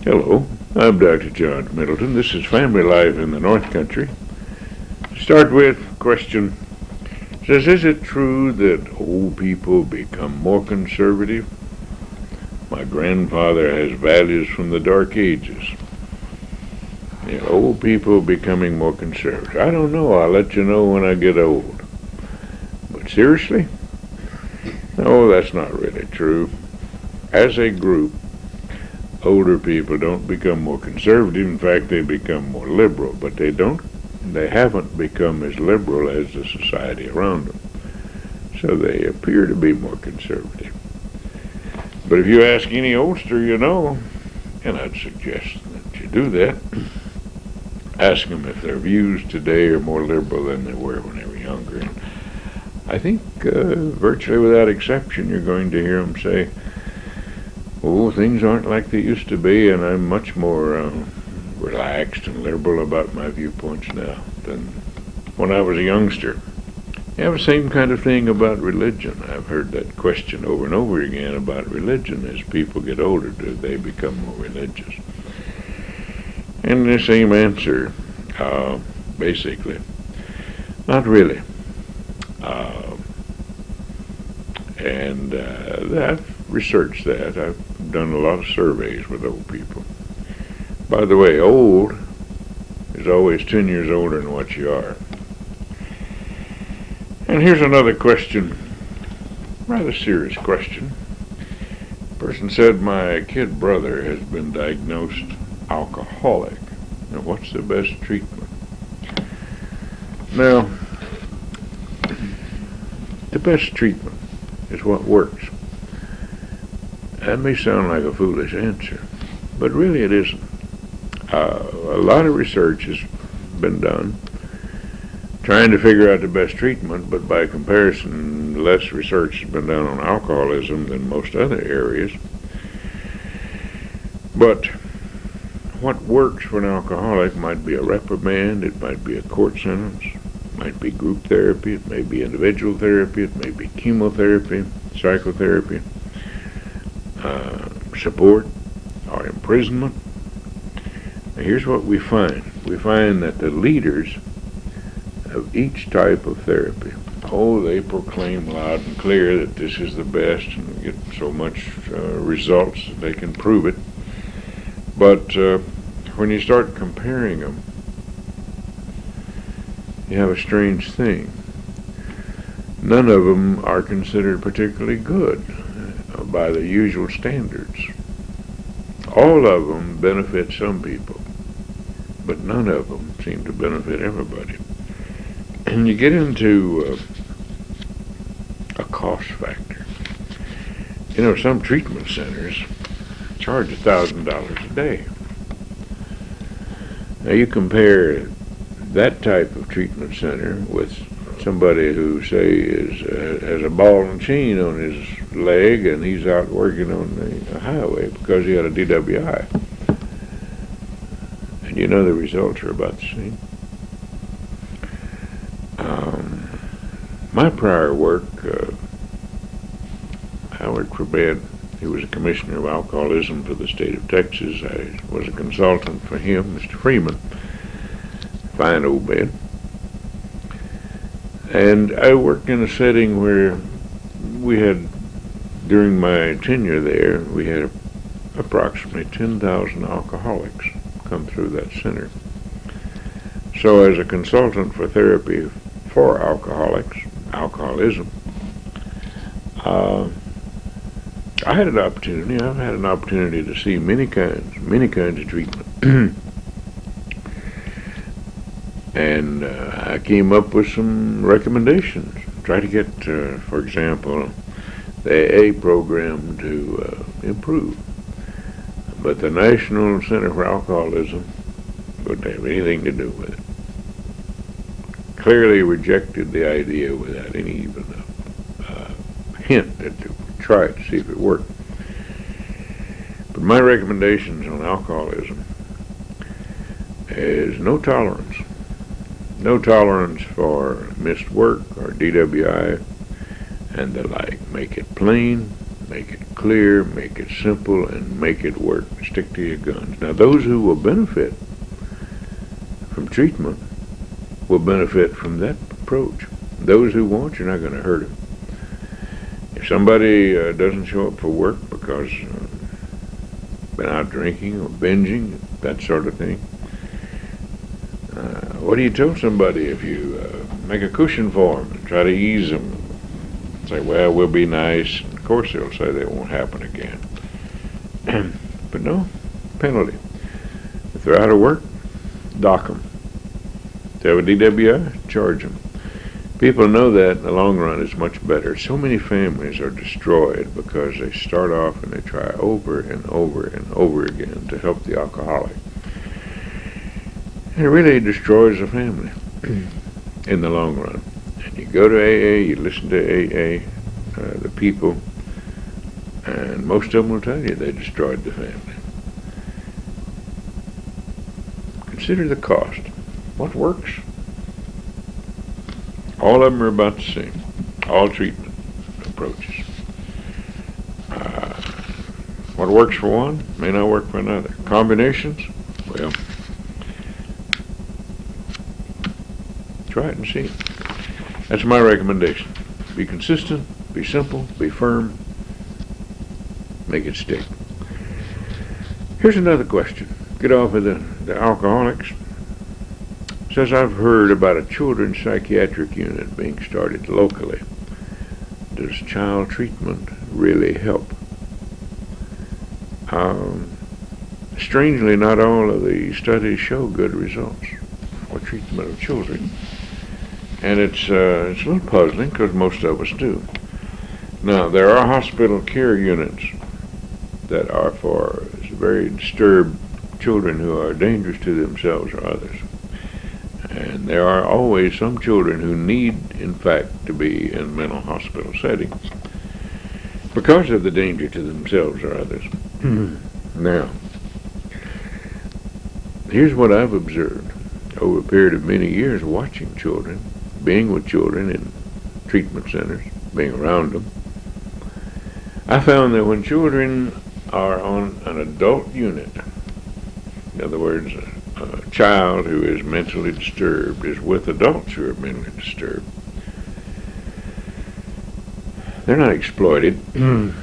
Hello, I'm Dr. John Middleton. This is Family Life in the North Country. Start with question. It says, is it true that old people become more conservative? My grandfather has values from the Dark Ages. Old people becoming more conservative. I don't know. I'll let you know when I get old. But seriously? No, that's not really true. As a group, older people don't become more conservative. In fact, they become more liberal, but they haven't become as liberal as the society around them. So they appear to be more conservative. But if you ask any oldster you know, and I'd suggest that you do that, ask them if their views today are more liberal than they were when they were younger. And I think virtually without exception, you're going to hear them say, oh, things aren't like they used to be, and I'm much more relaxed and liberal about my viewpoints now than when I was a youngster. You have the same kind of thing about religion. I've heard that question over and over again about religion. As people get older, do they become more religious? And the same answer, basically. Not really. I've researched that. I've done a lot of surveys with old people. By the way, old is always 10 years older than what you are. And here's another question, rather serious question. The person said, my kid brother has been diagnosed alcoholic. Now, what's the best treatment? Now, the best treatment is what works. That may sound like a foolish answer, but really it isn't. A lot of research has been done trying to figure out the best treatment, but by comparison, less research has been done on alcoholism than most other areas. But what works for an alcoholic might be a reprimand, it might be a court sentence, it might be group therapy, it may be individual therapy, it may be chemotherapy, psychotherapy, support, or imprisonment. Now here's what we find. We find that the leaders of each type of therapy, they proclaim loud and clear that this is the best and get so much results that they can prove it. But when you start comparing them, you have a strange thing. None of them are considered particularly good by the usual standards. All of them benefit some people, but none of them seem to benefit everybody. And you get into a cost factor. Some treatment centers charge $1,000 a day. Now you compare that type of treatment center with somebody who, say, has a ball and chain on his leg and he's out working on the highway because he had a DWI. And the results are about the same. My prior work, I worked for Ben. He was a commissioner of alcoholism for the state of Texas. I was a consultant for him, Mr. Freeman. Fine old Ben. And I worked in a setting where we had, during my tenure there, we had approximately 10,000 alcoholics come through that center. So as a consultant for therapy for alcoholism, I've had an opportunity to see many kinds of treatment. And I came up with some recommendations. Try to get, for example, the AA program to improve. But the National Center for Alcoholism wouldn't have anything to do with it. Clearly rejected the idea without any even hint that they would try it to see if it worked. But my recommendations on alcoholism is no tolerance. No tolerance for missed work or DWI and the like. Make it plain, Make it clear, make it simple, and make it work. Stick to your guns. Now, those who will benefit from treatment will benefit from that approach. Those who won't, you're not going to hurt them. If somebody doesn't show up for work because been out drinking or binging, that sort of thing, what do you tell somebody if you make a cushion for them and try to ease them? Say, well, we'll be nice. Of course, they'll say that won't happen again. But no, penalty. If they're out of work, dock them. If they have a DWI, charge them. People know that in the long run it's much better. So many families are destroyed because they start off and they try over and over and over again to help the alcoholic. And it really destroys a family in the long run. And you go to AA, you listen to AA, the people, and most of them will tell you they destroyed the family. Consider the cost. What works? All of them are about the same. All treatment approaches. What works for one may not work for another. Combinations? Well, try it and see. That's my recommendation. Be consistent, be simple, be firm, make it stick. Here's another question. Get off of the alcoholics. Says, I've heard about a children's psychiatric unit being started locally. Does child treatment really help? Strangely, not all of the studies show good results for treatment of children. And it's a little puzzling because most of us do. Now, there are hospital care units that are for very disturbed children who are dangerous to themselves or others. And there are always some children who need, in fact, to be in mental hospital settings because of the danger to themselves or others. Now, here's what I've observed over a period of many years watching children, being with children in treatment centers, being around them. I found that when children are on an adult unit, in other words, a child who is mentally disturbed is with adults who are mentally disturbed, they're not exploited. An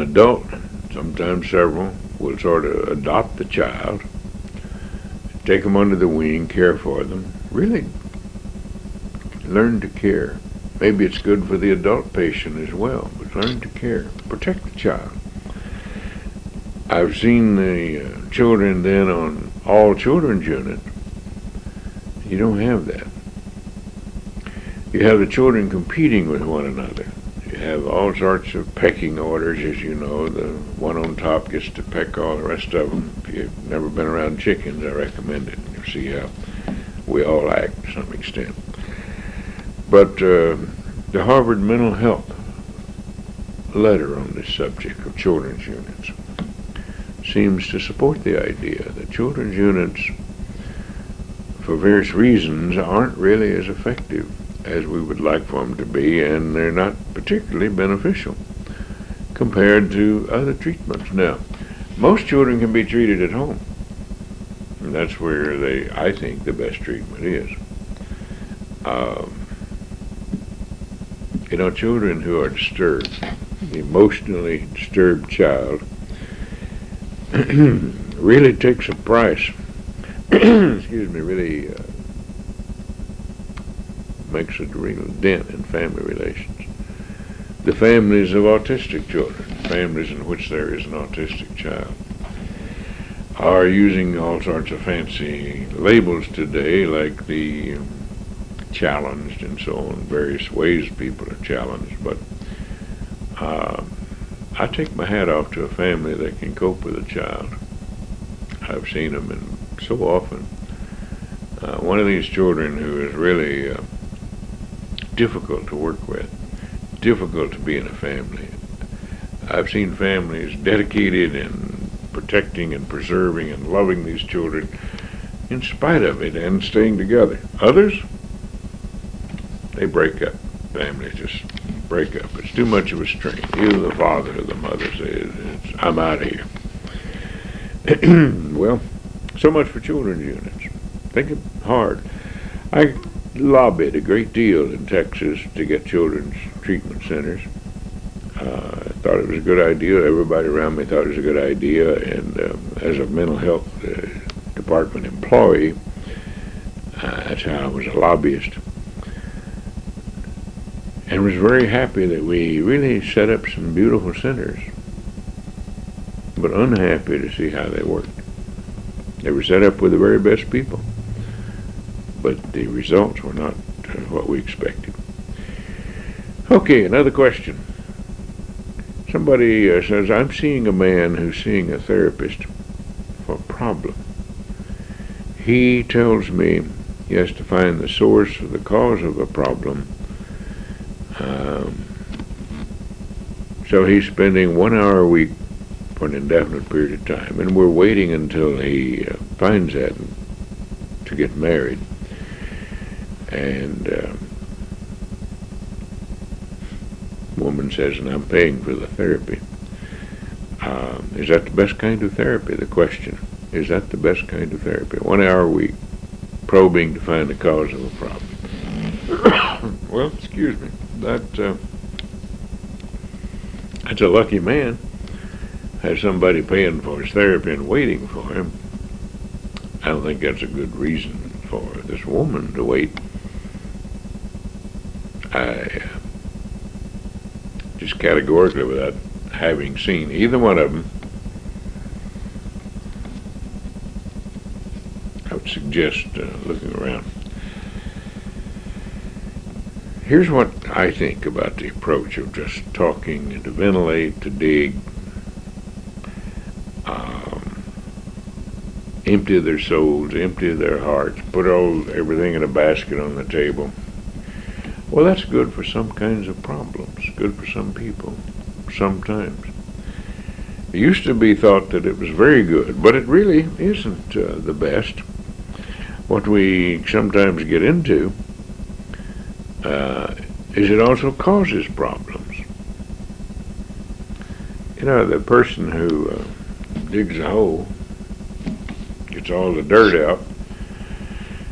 adult, sometimes several, will sort of adopt the child, take them under the wing, care for them, really learn to care. Maybe it's good for the adult patient as well, but learn to care, protect the child. I've seen the children then on all children's units. You don't have that. You have the children competing with one another. You have all sorts of pecking orders, as you know. The one on top gets to peck all the rest of them. If you've never been around chickens, I recommend it. You'll see how we all act to some extent. But the Harvard Mental Health letter on this subject of children's units seems to support the idea that children's units, for various reasons, aren't really as effective as we would like for them to be, and they're not particularly beneficial compared to other treatments. Now, most children can be treated at home, and that's where I think the best treatment is. Children who are disturbed, the emotionally disturbed child, really takes a price. Really makes a real dent in family relations. The families of autistic children, families in which there is an autistic child, are using all sorts of fancy labels today, like the challenged and so on, various ways people are challenged. But I take my hat off to a family that can cope with a child. I've seen them so often. One of these children who is really difficult to work with, difficult to be in a family. I've seen families dedicated in protecting and preserving and loving these children in spite of it and staying together. Others, they break up. Families just break up. It's too much of a strain. Either the father or the mother says, I'm out of here. Well, so much for children's units. Think hard. I lobbied a great deal in Texas to get children's treatment centers. I thought it was a good idea. Everybody around me thought it was a good idea. And as a mental health department employee, that's how I was a lobbyist. And was very happy that we really set up some beautiful centers, but unhappy to see how they worked. They were set up with the very best people, but the results were not what we expected. Okay, another question. Somebody says, I'm seeing a man who's seeing a therapist for a problem. He tells me he has to find the source or the cause of a problem. So he's spending 1 hour a week for an indefinite period of time, and we're waiting until he finds that to get married. And woman says, and I'm paying for the therapy. Is that the best kind of therapy? The question, is that the best kind of therapy? 1 hour a week, probing to find the cause of a problem. Well, excuse me, that's a lucky man. Has somebody paying for his therapy and waiting for him. I don't think that's a good reason for this woman to wait. I just categorically, without having seen either one of them, I would suggest looking around. Here's what I think about the approach of just talking to ventilate, to dig, empty their souls, empty their hearts, put everything in a basket on the table. Well, that's good for some kinds of problems, good for some people, sometimes. It used to be thought that it was very good, but it really isn't the best. What we sometimes get into is it also causes problems. You know, the person who digs a hole gets all the dirt out,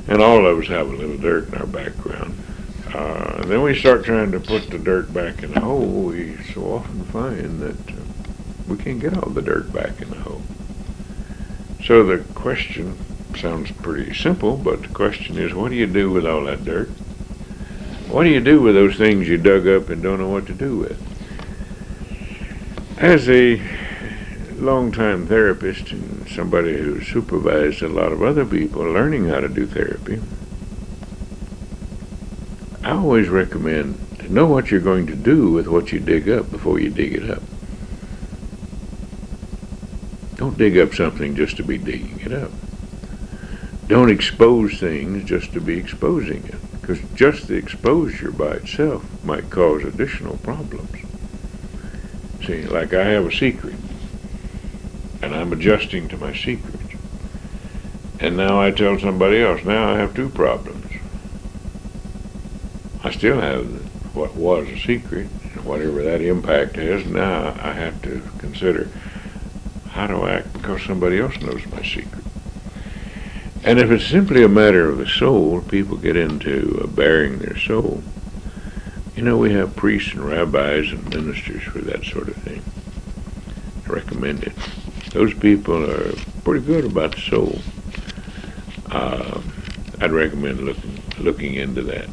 and all of us have a little dirt in our background. Then we start trying to put the dirt back in the hole. We so often find that we can't get all the dirt back in the hole. So the question sounds pretty simple, but the question is, what do you do with all that dirt? What do you do with those things you dug up and don't know what to do with? As a long-time therapist and somebody who supervised a lot of other people learning how to do therapy, I always recommend to know what you're going to do with what you dig up before you dig it up. Don't dig up something just to be digging it up. Don't expose things just to be exposing it, because just the exposure by itself might cause additional problems. See, like I have a secret, and I'm adjusting to my secret. And now I tell somebody else, now I have two problems. I still have what was a secret, and whatever that impact has, now I have to consider how to act because somebody else knows my secret. And if it's simply a matter of the soul, people get into bearing their soul. You know, we have priests and rabbis and ministers for that sort of thing. I recommend it. Those people are pretty good about the soul. I'd recommend looking into that.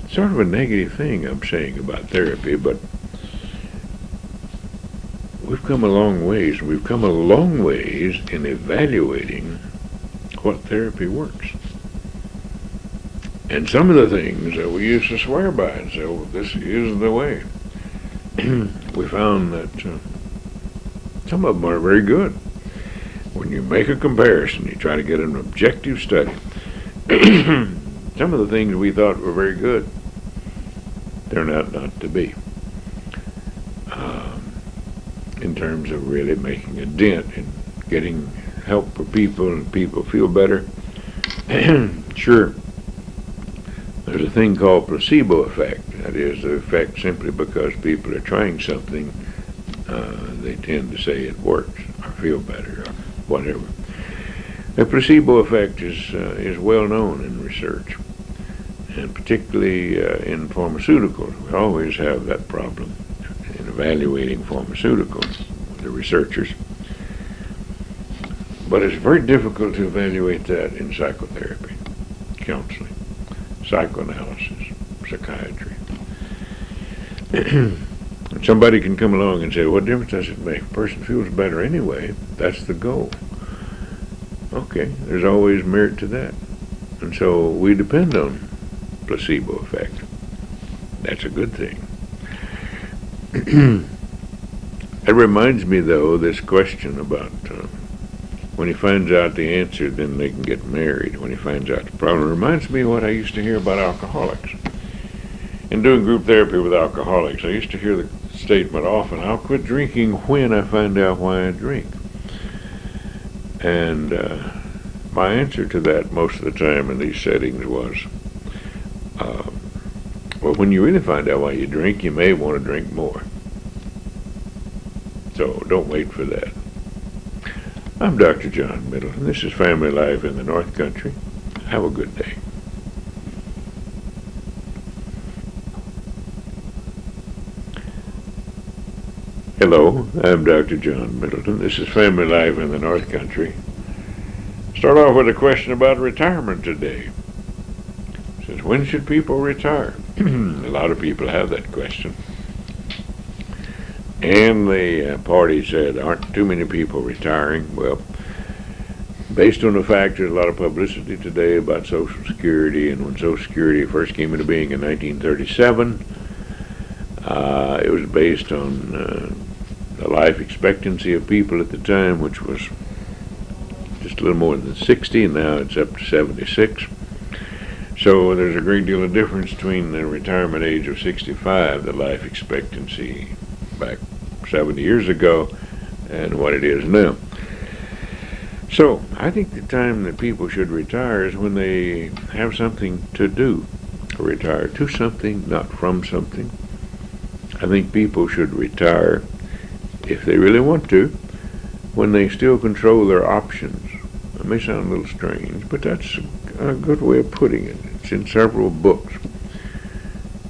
Sort of a negative thing I'm saying about therapy, but we've come a long ways. We've come a long ways in evaluating what therapy works. And some of the things that we used to swear by and say, oh, this is the way. We found that some of them are very good. When you make a comparison, you try to get an objective study. Some of the things we thought were very good turn out not to be. In terms of really making a dent in getting help for people and people feel better. Sure, There's a thing called placebo effect. That is, the effect simply because people are trying something, they tend to say it works or feel better or whatever. The placebo effect is well known in research, and particularly in pharmaceuticals. We always have that problem in evaluating pharmaceuticals, the researchers. But it's very difficult to evaluate that in psychotherapy, counseling, psychoanalysis, psychiatry. Somebody can come along and say, what difference does it make? A person feels better anyway. That's the goal. Okay, there's always merit to that. And so we depend on placebo effect. That's a good thing. It reminds me, though, this question about when he finds out the answer, then they can get married. When he finds out the problem, it reminds me of what I used to hear about alcoholics. In doing group therapy with alcoholics, I used to hear the statement often, I'll quit drinking when I find out why I drink. And my answer to that most of the time in these settings was, well, when you really find out why you drink, you may want to drink more. So don't wait for that. I'm Dr. John Middleton. This is Family Life in the North Country. Have a good day. Hello, I'm Dr. John Middleton. This is Family Life in the North Country. Start off with a question about retirement today. It says, when should people retire? A lot of people have that question. And the party said, aren't too many people retiring? Well, based on the fact there's a lot of publicity today about Social Security, and when Social Security first came into being in 1937, it was based on the life expectancy of people at the time, which was just a little more than 60, and now it's up to 76. So there's a great deal of difference between the retirement age of 65, the life expectancy back 70 years ago, and what it is now. So I think the time that people should retire is when they have something to do. Retire to something, not from something. I think people should retire, if they really want to, when they still control their options. It may sound a little strange, but that's a good way of putting it. It's in several books.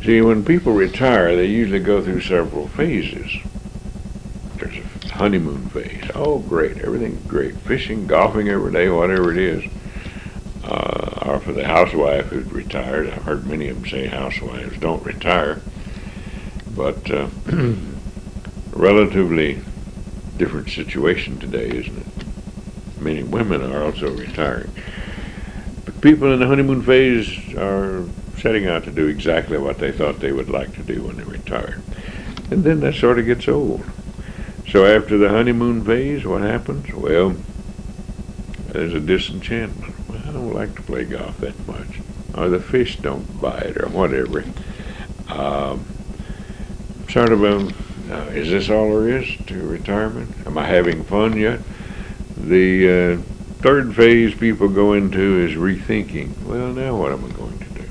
See, when people retire, they usually go through several phases. There's a honeymoon phase. Oh, great, everything's great. Fishing, golfing every day, whatever it is. Or for the housewife who's retired, I've heard many of them say housewives don't retire. But relatively different situation today, isn't it? Many women are also retiring. But people in the honeymoon phase are setting out to do exactly what they thought they would like to do when they retire. And then that sort of gets old. So after the honeymoon phase, what happens? Well, there's a disenchantment. Well, I don't like to play golf that much. Or the fish don't bite, or whatever. Sort of is this all there is to retirement? Am I having fun yet? The third phase people go into is rethinking. Well, now what am I going to do?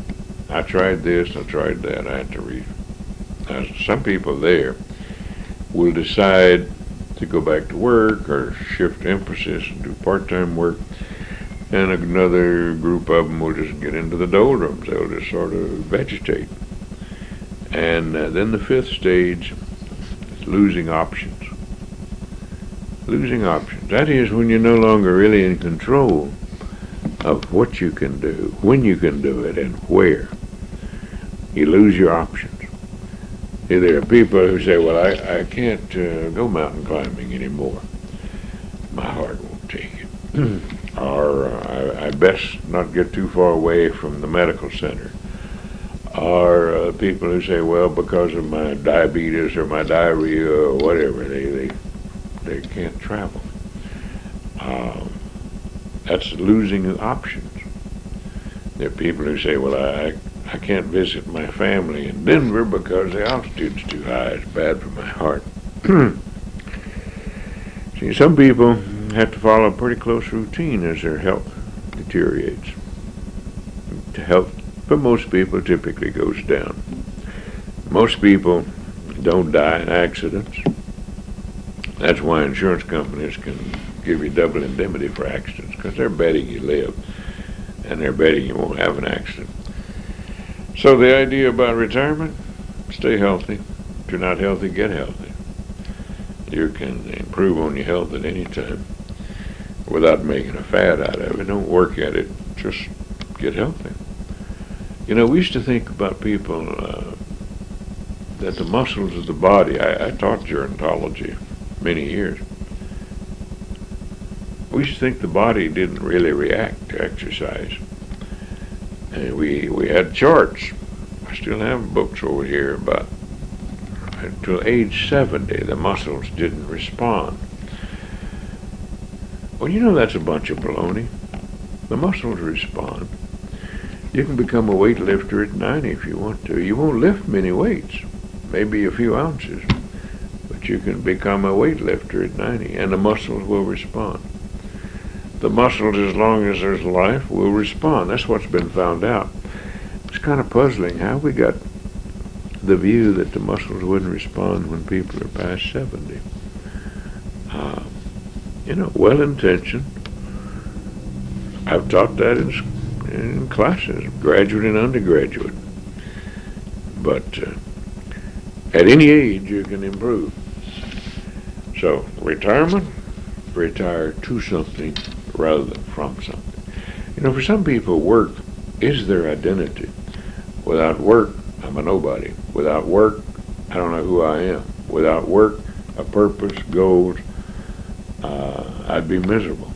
I tried this, I tried that, I had to Now, some people there will decide to go back to work or shift emphasis and do part-time work, and another group of them will just get into the doldrums. They'll just sort of vegetate. And then the fifth stage is losing options. Losing options. That is when you're no longer really in control of what you can do, when you can do it, and where. You lose your options. There are people who say, well, I can't go mountain climbing anymore. My heart won't take it. Or I best not get too far away from the medical center. Or people who say, well, because of my diabetes or my diarrhea or whatever, they can't travel. That's losing options. There are people who say, well, I can't visit my family in Denver because the altitude's too high. It's bad for my heart. See, some people have to follow a pretty close routine as their health deteriorates. Health but most people typically goes down. Most people don't die in accidents. That's why insurance companies can give you double indemnity for accidents, because they're betting you live, and they're betting you won't have an accident. So the idea about retirement, stay healthy. If you're not healthy, get healthy. You can improve on your health at any time without making a fad out of it. Don't work at it, just get healthy. You know, we used to think about people that the muscles of the body, I taught gerontology many years. We used to think the body didn't really react to exercise. And we had charts. I still have books over here about until age 70 the muscles didn't respond. Well, you know that's a bunch of baloney. The muscles respond. You can become a weightlifter at 90 if you want to. You won't lift many weights, maybe a few ounces, but you can become a weightlifter at 90 and the muscles will respond. The muscles, as long as there's life, will respond. That's what's been found out. It's kind of puzzling how we got the view that the muscles wouldn't respond when people are past 70. You know, well-intentioned. I've taught that in classes, graduate and undergraduate. But at any age, you can improve. So, retirement, retire to something rather than from something. You know, for some people, work is their identity. Without work, I'm a nobody. Without work, I don't know who I am. Without work, a purpose, goals, I'd be miserable.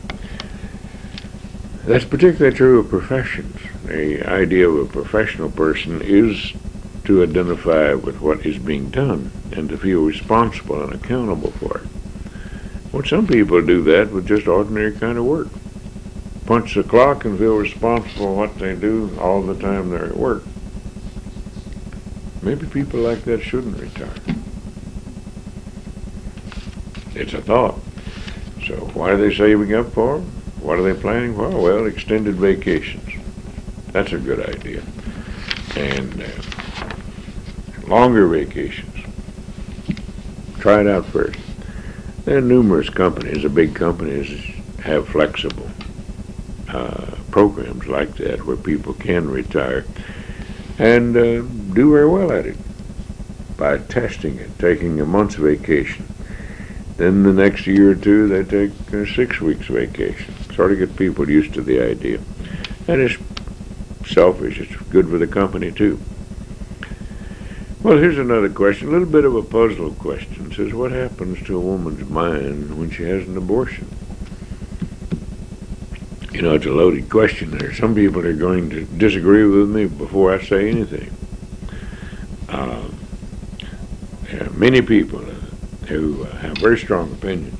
That's particularly true of professions. The idea of a professional person is to identify with what is being done and to feel responsible and accountable for it. Well, some people do that with just ordinary kind of work. Punch the clock and feel responsible for what they do all the time they're at work. Maybe people like that shouldn't retire. It's a thought. So what are they saving up for? What are they planning for? Well, extended vacations. That's a good idea. And longer vacations. Try it out first. There are numerous companies, the big companies, have flexible programs like that where people can retire and do very well at it by testing it, taking a month's vacation. Then the next year or two, they take 6 weeks vacation. Sort of get people used to the idea. And it's selfish. It's good for the company, too. Well, here's another question, a little bit of a puzzle question. It says, what happens to a woman's mind when she has an abortion? You know, it's a loaded question there. Some people are going to disagree with me before I say anything. There are many people who have very strong opinions,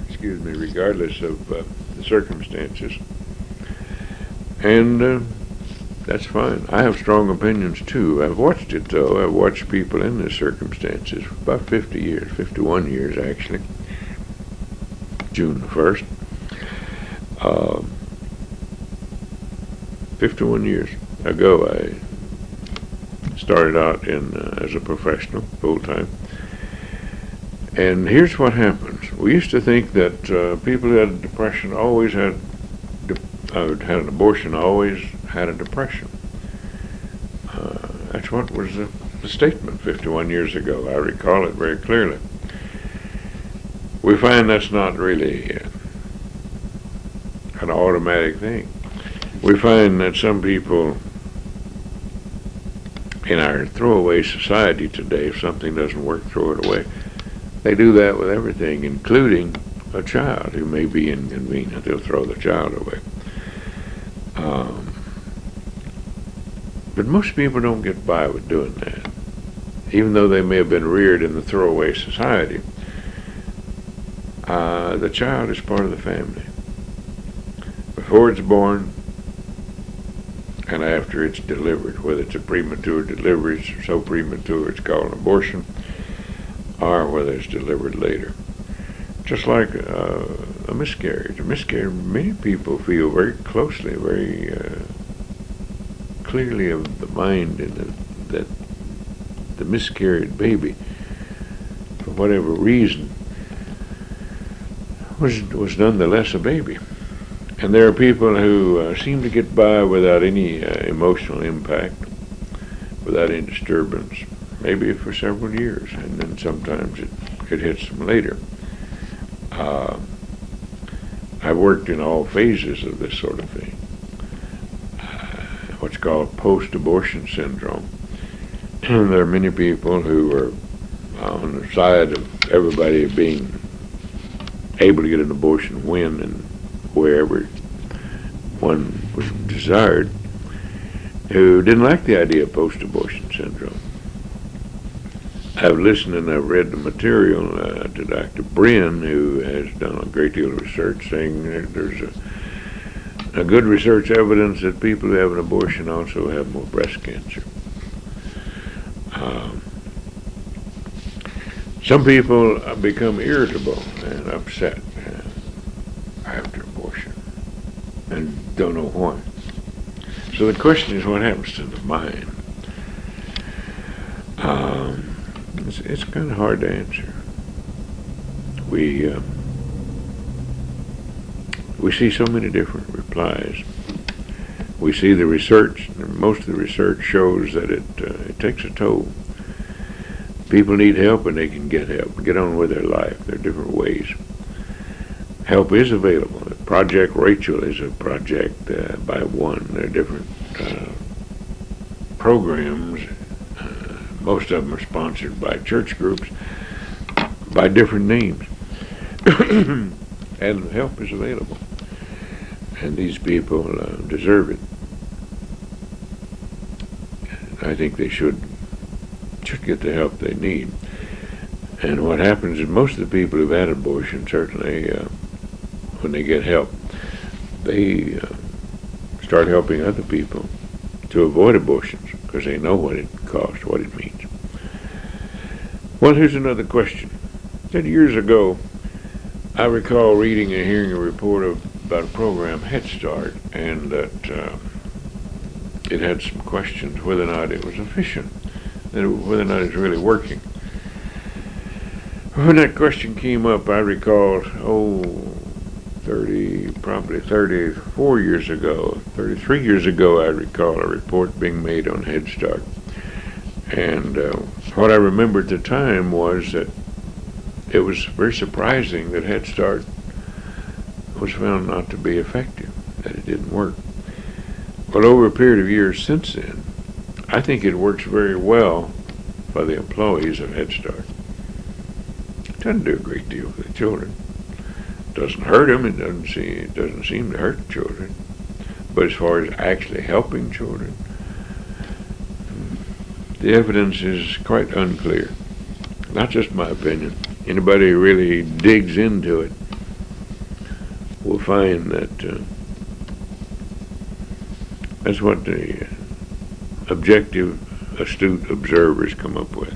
excuse me, regardless of the circumstances. And that's fine. I have strong opinions too. I've watched it though. I've watched people in these circumstances for about 50 years, 51 years actually. June the 1st. 51 years ago I started out as a professional, full-time. And here's what happens. We used to think that people who had depression always had an abortion, always had a depression. That's what was the statement 51 years ago. I recall it very clearly. We find that's not really an automatic thing. We find that some people in our throwaway society today, if something doesn't work, throw it away. They do that with everything, including a child who may be inconvenient. They'll throw the child away. But most people don't get by with doing that, even though they may have been reared in the throwaway society. The child is part of the family. Before it's born and after it's delivered, whether it's a premature delivery, it's so premature it's called an abortion, or whether it's delivered later. Just like a miscarriage. A miscarriage, many people feel very closely, very clearly of the mind and that the miscarried baby, for whatever reason, was nonetheless a baby. And there are people who seem to get by without any emotional impact, without any disturbance, maybe for several years, and then sometimes it hits them later. I've worked in all phases of this sort of thing. What's called post-abortion syndrome. And there are many people who are on the side of everybody being able to get an abortion when and wherever one was desired, who didn't like the idea of post-abortion syndrome. I've listened and I've read the material to Dr. Brin, who has done a great deal of research, saying that there's a good research evidence that people who have an abortion also have more breast cancer. Some people become irritable and upset after abortion and don't know why. So the question is, what happens to the mind? It's kind of hard to answer. We see so many different replies. We see the research, and most of the research shows that it takes a toll. People need help, and they can get help, get on with their life. There are different ways. Help is available. Project Rachel is a project by one. There are different programs. Most of them are sponsored by church groups by different names. And help is available. And these people deserve it. I think they should get the help they need. And what happens is most of the people who've had abortion, certainly when they get help, they start helping other people to avoid abortions because they know what it costs, what it means. Well, here's another question. 10 years ago, I recall reading and hearing a report about a program, Head Start, and that it had some questions whether or not it was efficient, whether or not it's really working. When that question came up, I recalled, probably 34 years ago, 33 years ago, I recall a report being made on Head Start. And what I remember at the time was that it was very surprising that Head Start was found not to be effective, that it didn't work. But over a period of years since then, I think it works very well for the employees of Head Start. It doesn't do a great deal for the children. It doesn't hurt them. It doesn't seem to hurt the children. But as far as actually helping children, the evidence is quite unclear. Not just my opinion. Anybody who really digs into it will find that that's what the objective, astute observers come up with.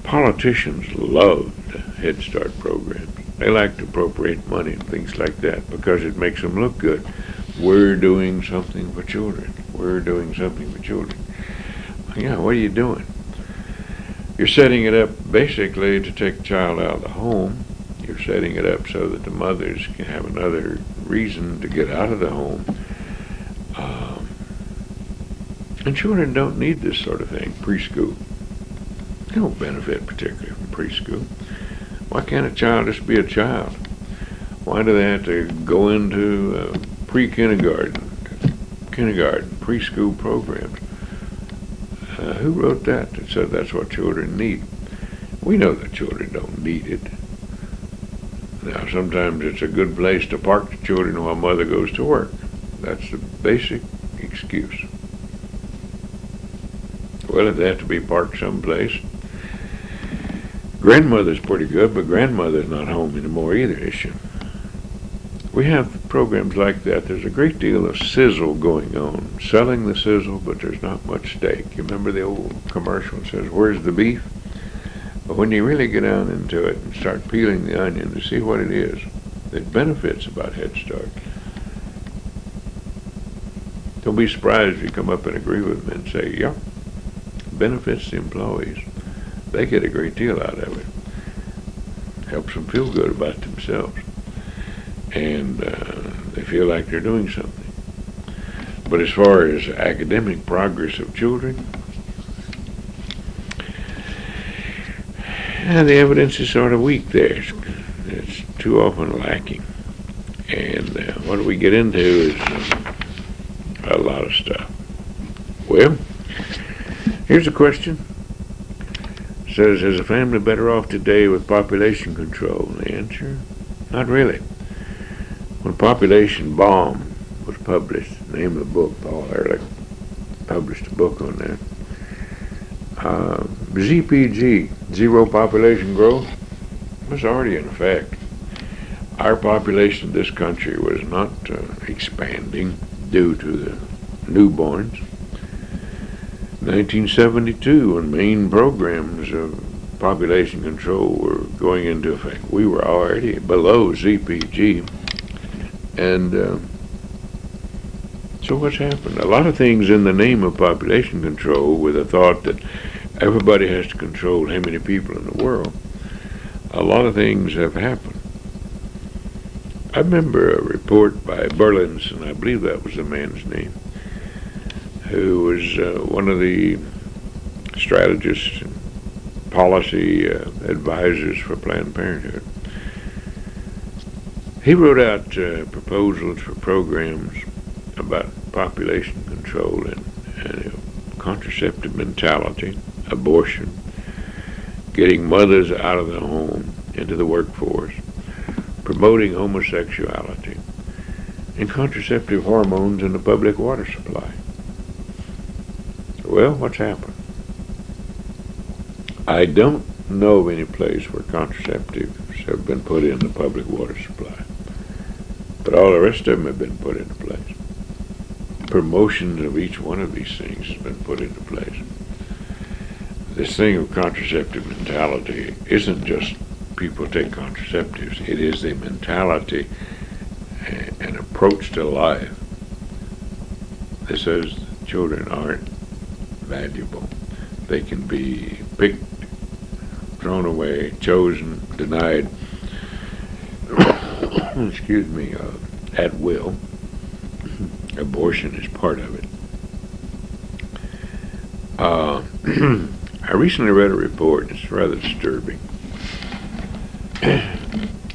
Politicians loved Head Start programs. They like to appropriate money and things like that because it makes them look good. We're doing something for children. We're doing something for children. Yeah, what are you doing? You're setting it up basically to take the child out of the home. You're setting it up so that the mothers can have another reason to get out of the home. And children don't need this sort of thing. Preschool. They don't benefit particularly from preschool. Why can't a child just be a child? Why do they have to go into pre-kindergarten, preschool programs? Who wrote that said that's what children need? We know that children don't need it. Now, sometimes it's a good place to park the children while mother goes to work. That's the basic excuse. Well, if they have to be parked someplace, grandmother's pretty good, but grandmother's not home anymore either, is she? We have programs like that. There's a great deal of sizzle going on, selling the sizzle, but there's not much steak. You remember the old commercial that says, "Where's the beef?" But when you really get down into it and start peeling the onion to see what it is that benefits about Head Start, Don't be surprised if you come up and agree with me and say, yeah, benefits the employees. They get a great deal out of it. Helps them feel good about themselves. And they feel like they're doing something. But as far as academic progress of children, the evidence is sort of weak there. It's too often lacking. And what we get into is a lot of stuff. Well, here's a question. It says, is a family better off today with population control? The answer, not really. When Population Bomb was published, the name of the book, Paul Ehrlich published a book on that. ZPG, zero population growth, was already in effect. Our population of this country was not expanding due to the newborns. 1972, when main programs of population control were going into effect, we were already below ZPG. And so what's happened? A lot of things in the name of population control, with the thought that everybody has to control how many people in the world, a lot of things have happened. I remember a report by Burlinson, I believe that was the man's name, who was one of the strategists and policy advisors for Planned Parenthood. He wrote out proposals for programs about population control and contraceptive mentality, abortion, getting mothers out of the home into the workforce, promoting homosexuality, and contraceptive hormones in the public water supply. Well, what's happened? I don't know of any place where contraceptives have been put in the public water supply, but all the rest of them have been put into place. Promotions of each one of these things has been put into place. This thing of contraceptive mentality isn't just people take contraceptives. It is a mentality, an approach to life that says children aren't valuable. They can be picked, thrown away, chosen, denied, excuse me, at will. Abortion is part of it. I recently read a report, it's rather disturbing.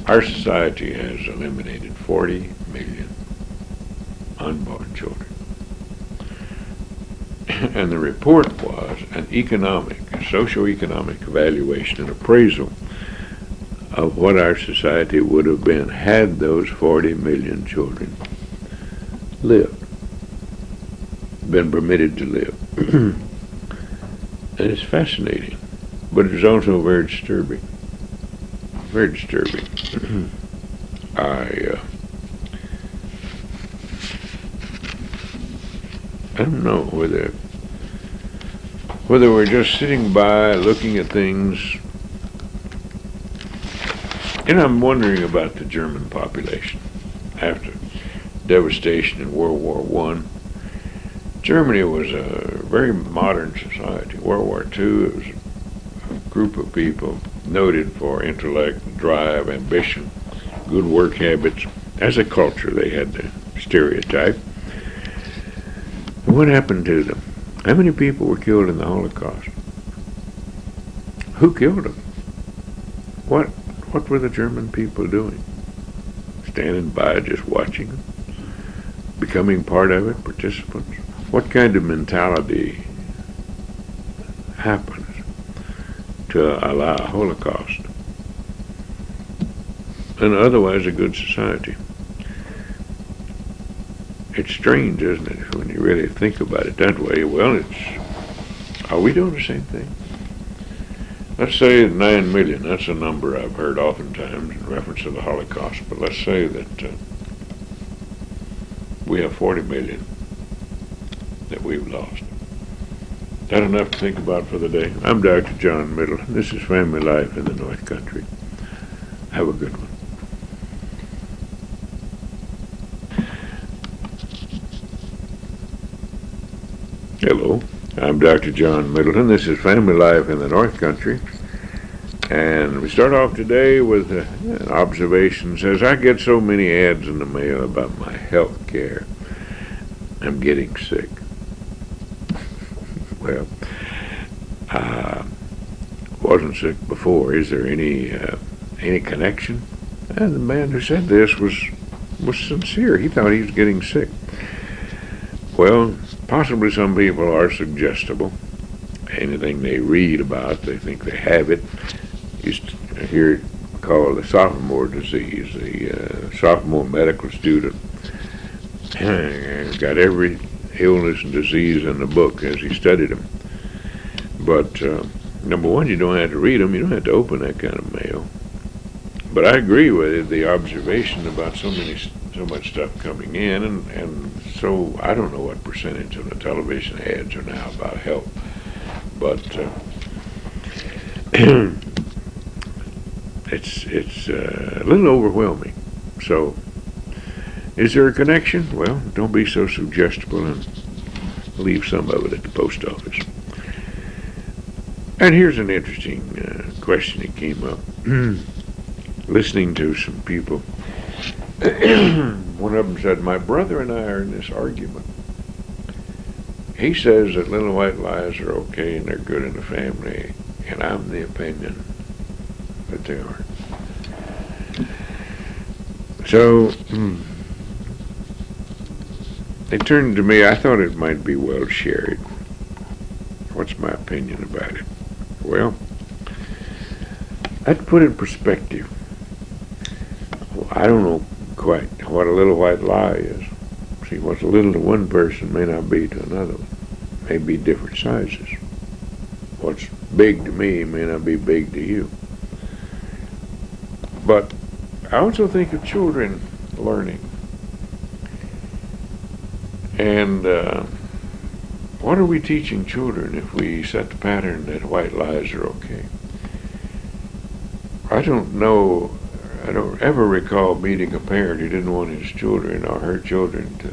Our society has eliminated 40 million unborn children. And the report was an socio-economic evaluation and appraisal of what our society would have been had those 40 million children lived, been permitted to live. And it's fascinating, but it's also very disturbing. Very disturbing. I don't know whether we're just sitting by looking at things. And I'm wondering about the German population. After devastation in World War I, Germany was a very modern society. World War II, it was a group of people noted for intellect, drive, ambition, good work habits. As a culture, they had the stereotype. And what happened to them? How many people were killed in the Holocaust? Who killed them? What were the German people doing? Standing by, just watching them? Becoming part of it, participants? What kind of mentality happens to allow a Holocaust? And otherwise a good society. It's strange, isn't it, when you really think about it that way? Well, are we doing the same thing? Let's say 9 million, that's a number I've heard oftentimes in reference to the Holocaust, but let's say that we have 40 million that we've lost. Is that enough to think about for the day? I'm Dr. John Middleton. This is Family Life in the North Country. Have a good one. Hello, I'm Dr. John Middleton. This is Family Life in the North Country. And we start off today with an observation. It says, I get so many ads in the mail about my health care. I'm getting sick. Well, I wasn't sick before. Is there any connection? And the man who said this was sincere. He thought he was getting sick. Well, possibly some people are suggestible. Anything they read about, they think they have it. Used to hear it called the sophomore disease. The sophomore medical student got every illness and disease in the book as he studied them. But number one, you don't have to read them. You don't have to open that kind of mail. But I agree with it, the observation about so much stuff coming in, and so I don't know what percentage of the television ads are now about health, but it's a little overwhelming. So, is there a connection? Well, don't be so suggestible and leave some of it at the post office. And here's an interesting question that came up. Listening to some people, one of them said, my brother and I are in this argument. He says that little white lies are okay and they're good in the family, and I'm the opinion that they aren't. So they turned to me. I thought it might be well shared. What's my opinion about it? Well, I'd put it in perspective. I don't know quite what a little white lie is. See, what's little to one person may not be to another one. May be different sizes. What's big to me may not be big to you. But I also think of children learning. And what are we teaching children if we set the pattern that white lies are okay? I don't ever recall meeting a parent who didn't want his children or her children to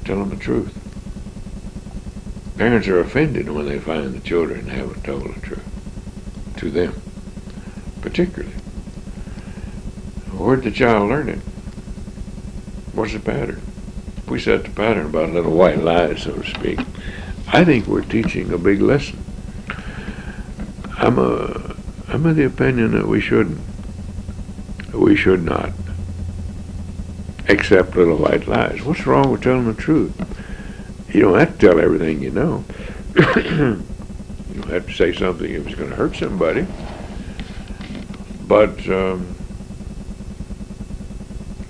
tell them the truth. Parents are offended when they find the children haven't told the truth to them, particularly. Where'd the child learn it? What's the pattern? If we set the pattern about little white lies, so to speak, I think we're teaching a big lesson. I'm of the opinion that we should not accept little white lies. What's wrong with telling the truth? You don't have to tell everything you know. You don't have to say something if it's going to hurt somebody. But,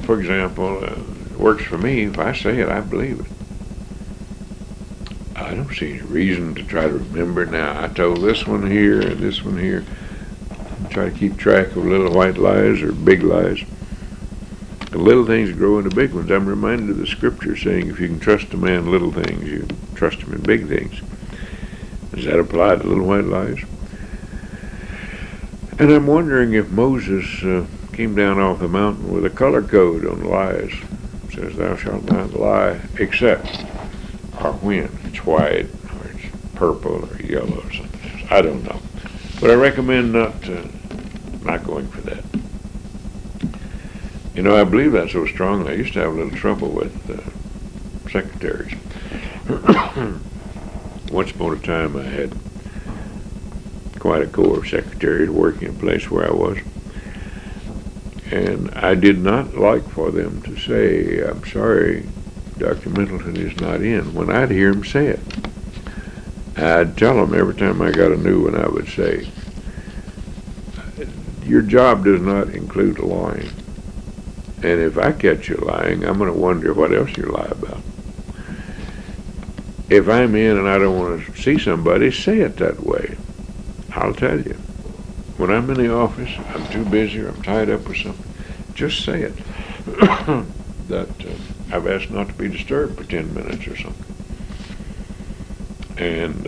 for example, it works for me. If I say it, I believe it. I don't see any reason to try to remember now. I told this one here and this one here. Try to keep track of little white lies or big lies. The little things grow into big ones. I'm reminded of the scripture saying, if you can trust a man in little things, you trust him in big things. Does that apply to little white lies? And I'm wondering if Moses came down off the mountain with a color code on lies. It says, thou shalt not lie except, or when it's white, or it's purple, or yellow, or something. I don't know. But I recommend not going for that. You know, I believe that so strongly. I used to have a little trouble with secretaries. Once upon a time, I had quite a corps of secretaries working in a place where I was. And I did not like for them to say, I'm sorry, Dr. Middleton is not in, when I'd hear them say it. I'd tell them every time I got a new one, I would say, your job does not include lying. And if I catch you lying, I'm going to wonder what else you lie about. If I'm in and I don't want to see somebody, say it that way. I'll tell you. When I'm in the office, I'm too busy or I'm tied up with something, just say it. That I've asked not to be disturbed for 10 minutes or something. And,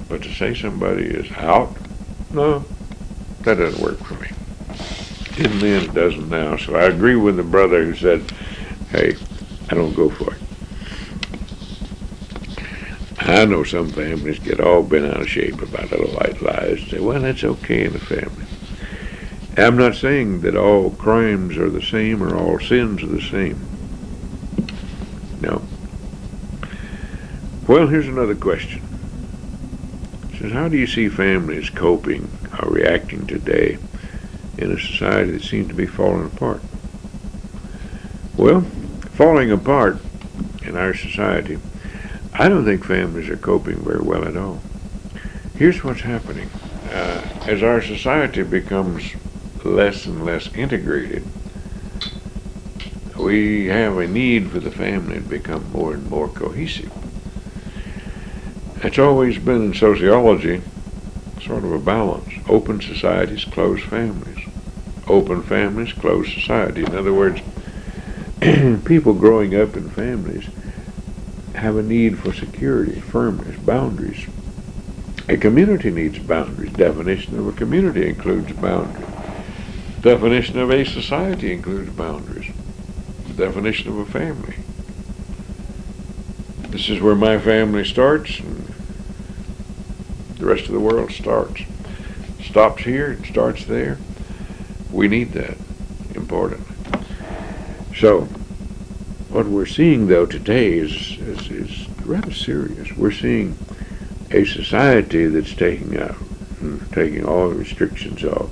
but to say somebody is out, no, that doesn't work for me. Didn't then, it doesn't now. So I agree with the brother who said, hey, I don't go for it. I know some families get all bent out of shape about little white lies. Say, well, that's okay in a family. I'm not saying that all crimes are the same or all sins are the same. No. Well, here's another question. It says, how do you see families coping or reacting today in a society that seems to be falling apart? Well, falling apart in our society, I don't think families are coping very well at all. Here's what's happening. As our society becomes less and less integrated, we have a need for the family to become more and more cohesive. It's always been in sociology sort of a balance. Open societies, closed families. Open families, closed society. In other words, people growing up in families have a need for security, firmness, boundaries. A community needs boundaries. Definition of a community includes boundaries. Definition of a society includes boundaries. The definition of a family. This is where my family starts and the rest of the world starts. Stops here and starts there. We need that. Important. So, what we're seeing though today is rather serious. We're seeing a society that's taking all the restrictions off.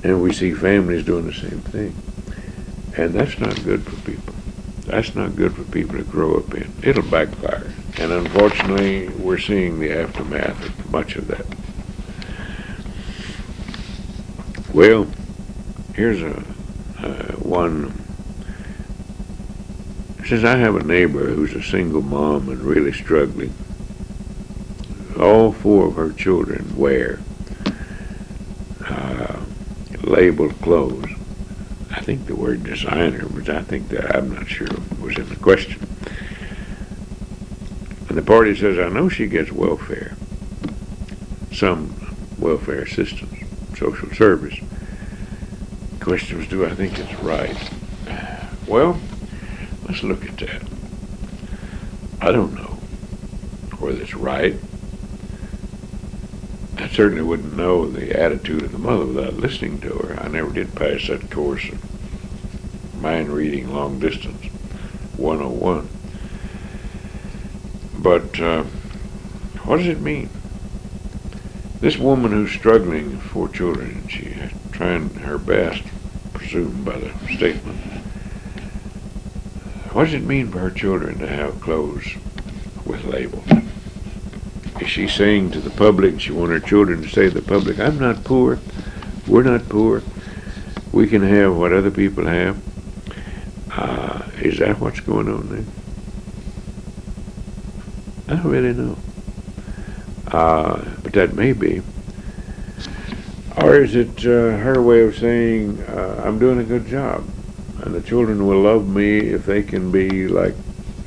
And we see families doing the same thing. And that's not good for people. That's not good for people to grow up in. It'll backfire. And unfortunately, we're seeing the aftermath of much of that. Well, here's one. It says, I have a neighbor who's a single mom and really struggling. All 4 of her children wear labeled clothes. I think the word designer, but I'm not sure it was in the question. And the party says, I know she gets welfare, some welfare assistance, social service. The question was, do I think it's right? Well, let's look at that. I don't know whether it's right. I certainly wouldn't know the attitude of the mother without listening to her. I never did pass that course of mind reading long distance 101. But what does it mean? This woman who's struggling with 4 children, and she is trying her best, presumed by the statement. What does it mean for her children to have clothes with labels? Is she saying to the public, she wants her children to say to the public, I'm not poor, we're not poor, we can have what other people have? Is that what's going on there? I don't really know. But that may be. Or is it her way of saying, I'm doing a good job, and the children will love me if they can be like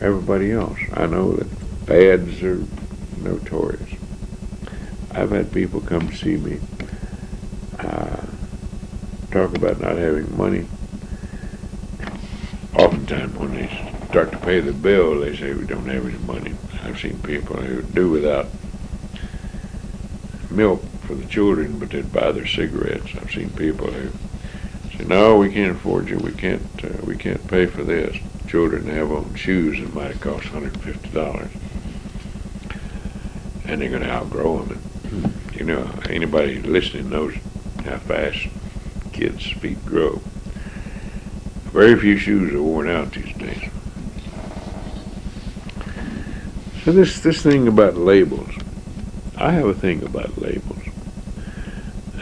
everybody else? I know that fads are notorious. I've had people come to see me talk about not having money. Oftentimes when they start to pay the bill, they say we don't have any money. I've seen people who do without milk for the children, but they'd buy their cigarettes. I've seen people who say, no, we can't afford you, we can't pay for this. Children have on shoes that might have cost $150. And they're going to outgrow them. And, you know, anybody listening knows how fast kids' feet grow. Very few shoes are worn out these days. So this thing about labels, I have a thing about labels.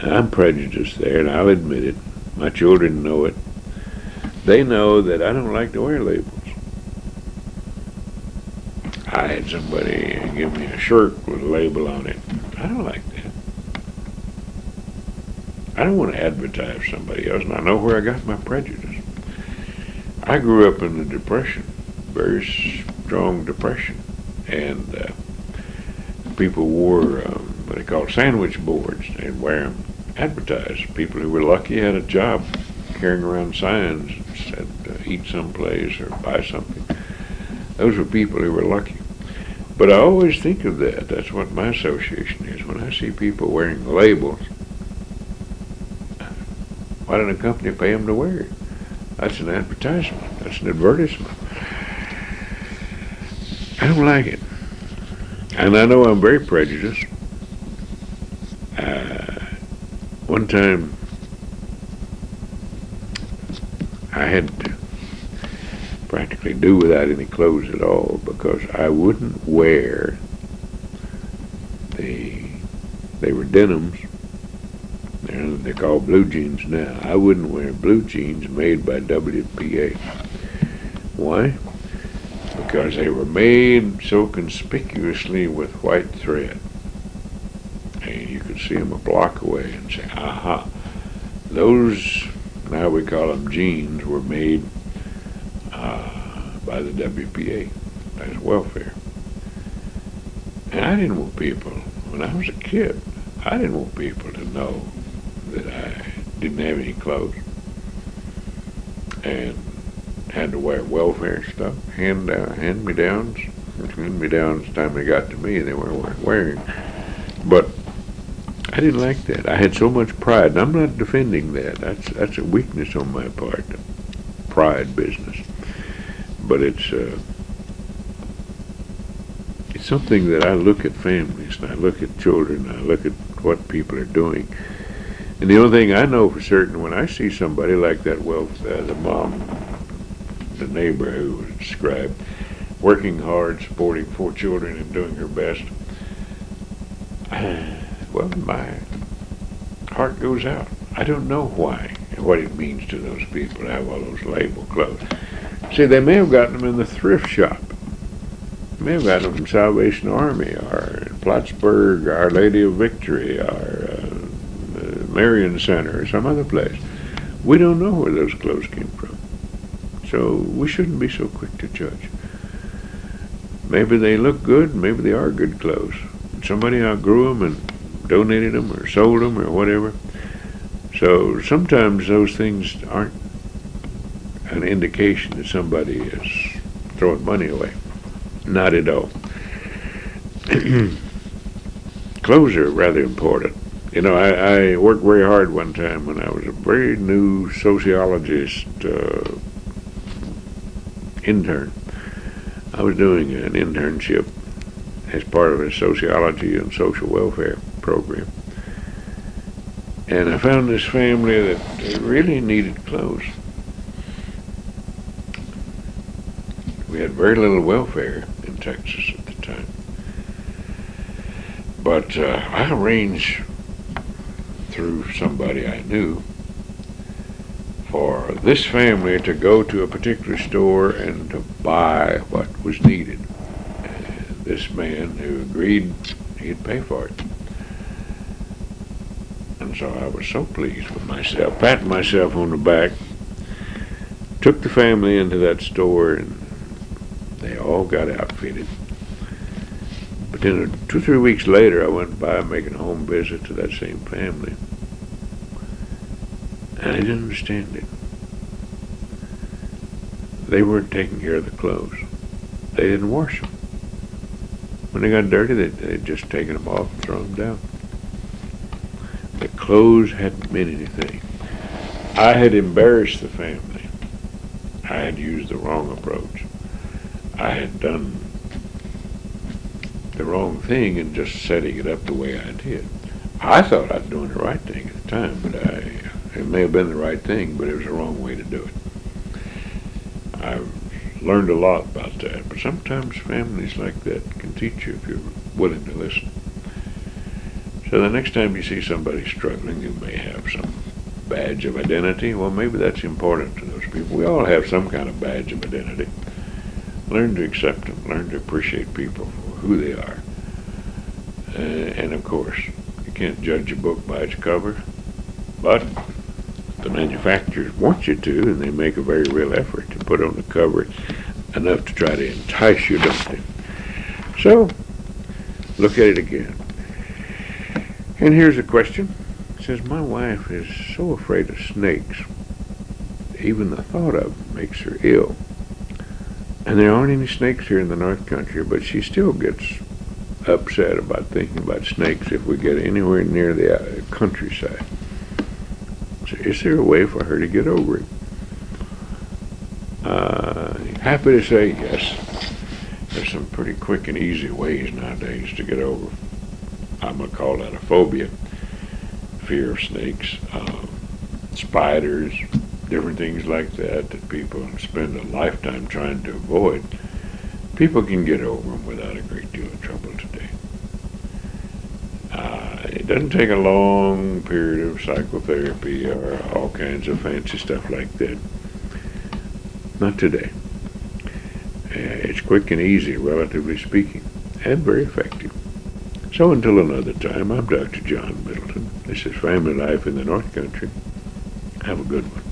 I'm prejudiced there, and I'll admit it. My children know it. They know that I don't like to wear labels. I had somebody give me a shirt with a label on it. I don't like that. I don't want to advertise somebody else, and I know where I got my prejudice. I grew up in the Depression, very strong Depression, and people wore what they call sandwich boards. They'd wear them, advertise. People who were lucky had a job carrying around signs that said eat someplace or buy something. Those were people who were lucky. But I always think of that. That's what my association is. When I see people wearing labels, why don't a company pay them to wear it? That's an advertisement. That's an advertisement. I don't like it. And I know I'm very prejudiced. One time, I had to practically do without any clothes at all because I wouldn't wear they were denims. They're called blue jeans now. I wouldn't wear blue jeans made by WPA. Why? Because they were made so conspicuously with white thread. And you could see them a block away and say, aha, those, now we call them jeans, were made by the WPA. That's welfare. And I didn't want people, when I was a kid, I didn't want people to know that I didn't have any clothes and had to wear welfare stuff, hand-me-downs. Hand-me-downs, the time they got to me, they weren't wearing. But I didn't like that. I had so much pride, and I'm not defending that. That's a weakness on my part, the pride business. But it's something that I look at families, and I look at children, and I look at what people are doing. And the only thing I know for certain, when I see somebody like that, the mom, the neighbor who was described, working hard, supporting 4 children, and doing her best, well, my heart goes out. I don't know why and what it means to those people to have all those label clothes. See, they may have gotten them in the thrift shop. They may have gotten them from Salvation Army or Plattsburgh, Our Lady of Victory, or Marion Center, or some other place. We don't know where those clothes came from. So we shouldn't be so quick to judge. Maybe they look good, maybe they are good clothes. Somebody outgrew them and donated them or sold them or whatever. So sometimes those things aren't an indication that somebody is throwing money away. Not at all. Clothes are rather important. You know, I worked very hard one time when I was a very new sociologist intern. I was doing an internship as part of a sociology and social welfare program. And I found this family that really needed clothes. We had very little welfare in Texas at the time. But I arranged through somebody I knew for this family to go to a particular store and to buy what was needed. And this man who agreed he'd pay for it. And so I was so pleased with myself, patting myself on the back, took the family into that store, and they all got outfitted. But then 2 or 3 weeks later, I went by making a home visit to that same family. And I didn't understand it. They weren't taking care of the clothes. They didn't wash them. When they got dirty, they'd just taken them off and thrown them down. The clothes hadn't meant anything. I had embarrassed the family. I had used the wrong approach. I had done the wrong thing in just setting it up the way I did. I thought I was doing the right thing at the time, but it may have been the right thing, but it was the wrong way to do it. I've learned a lot about that, but sometimes families like that can teach you if you're willing to listen. So the next time you see somebody struggling who may have some badge of identity, well, maybe that's important to those people. We all have some kind of badge of identity. Learn to accept them, learn to appreciate people for who they are. And of course, you can't judge a book by its cover, but the manufacturers want you to, and they make a very real effort to put on the cover enough to try to entice you, don't they? So, look at it again. And here's a question. It says, my wife is so afraid of snakes, even the thought of them makes her ill. And there aren't any snakes here in the North Country, but she still gets upset about thinking about snakes if we get anywhere near the countryside. So is there a way for her to get over it? Happy to say yes. There's some pretty quick and easy ways nowadays to get over, I'm going to call that a phobia, fear of snakes, spiders, different things like that people spend a lifetime trying to avoid. People can get over them without a great deal of trouble today. It doesn't take a long period of psychotherapy or all kinds of fancy stuff like that. Not today. It's quick and easy, relatively speaking, and very effective. So until another time, I'm Dr. John Middleton. This is Family Life in the North Country. Have a good one.